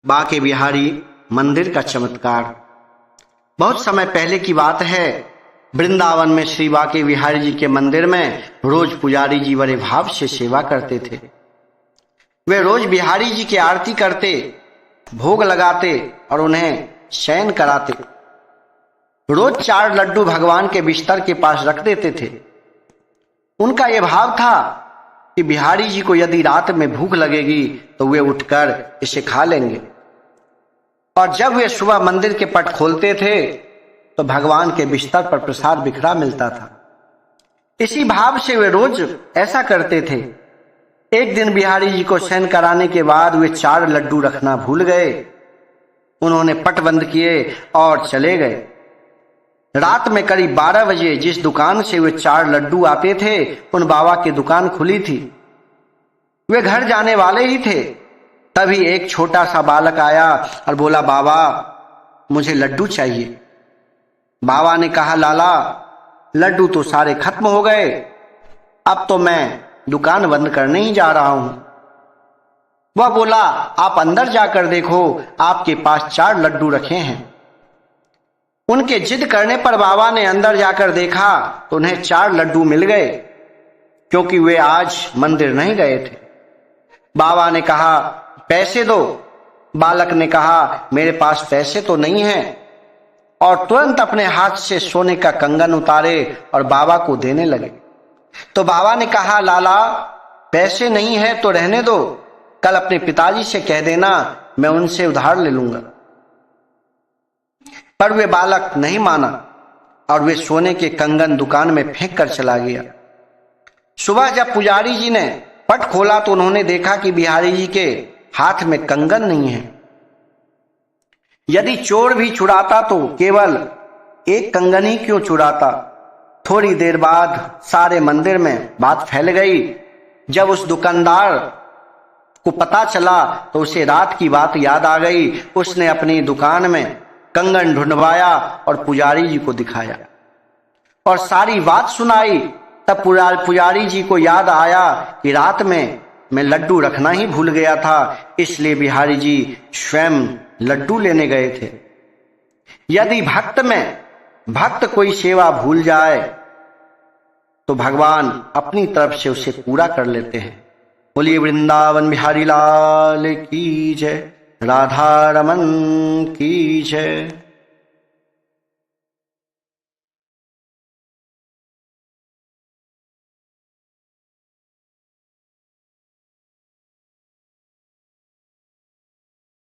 बांके बिहारी मंदिर का चमत्कार। बहुत समय पहले की बात है। वृंदावन में श्री बांके बिहारी जी के मंदिर में रोज पुजारी जी बड़े भाव से सेवा करते थे। वे रोज बिहारी जी की आरती करते, भोग लगाते और उन्हें शयन कराते। रोज 4 लड्डू भगवान के बिस्तर के पास रख देते थे। उनका यह भाव था कि बिहारी जी को यदि रात में भूख लगेगी तो वे उठकर इसे खा लेंगे। और जब वे सुबह मंदिर के पट खोलते थे तो भगवान के बिस्तर पर प्रसाद बिखरा मिलता था। इसी भाव से वे रोज ऐसा करते थे। एक दिन बिहारी जी को शयन कराने के बाद वे 4 लड्डू रखना भूल गए। उन्होंने पट बंद किए और चले गए। रात में करीब 12 बजे जिस दुकान से वे 4 लड्डू आते थे उन बाबा की दुकान खुली थी। वे घर जाने वाले ही थे, तभी एक छोटा सा बालक आया और बोला, बाबा मुझे लड्डू चाहिए। बाबा ने कहा, लाला लड्डू तो सारे खत्म हो गए, अब तो मैं दुकान बंद करने ही जा रहा हूं। वह बोला, आप अंदर जाकर देखो, आपके पास 4 लड्डू रखे हैं। उनके जिद करने पर बाबा ने अंदर जाकर देखा तो उन्हें 4 लड्डू मिल गए, क्योंकि वे आज मंदिर नहीं गए थे। बाबा ने कहा, पैसे दो। बालक ने कहा, मेरे पास पैसे तो नहीं हैं, और तुरंत अपने हाथ से सोने का कंगन उतारे और बाबा को देने लगे। तो बाबा ने कहा, लाला पैसे नहीं है तो रहने दो, कल अपने पिताजी से कह देना, मैं उनसे उधार ले लूंगा। पर वे बालक नहीं माना और वे सोने के कंगन दुकान में फेंक कर चला गया। सुबह जब पुजारी जी ने पट खोला तो उन्होंने देखा कि बिहारी जी के हाथ में कंगन नहीं है। यदि चोर भी चुराता तो केवल एक कंगन ही क्यों चुराता। थोड़ी देर बाद सारे मंदिर में बात फैल गई। जब उस दुकानदार को पता चला तो उसे रात की बात याद आ गई। उसने अपनी दुकान में कंगन ढूंढवाया और पुजारी जी को दिखाया और सारी बात सुनाई। तब पुजारी जी को याद आया कि रात में मैं लड्डू रखना ही भूल गया था, इसलिए बिहारी जी स्वयं लड्डू लेने गए थे। यदि भक्त कोई सेवा भूल जाए तो भगवान अपनी तरफ से उसे पूरा कर लेते हैं। बोलिए वृंदावन बिहारी लाल की जय, राधा रमन की जय।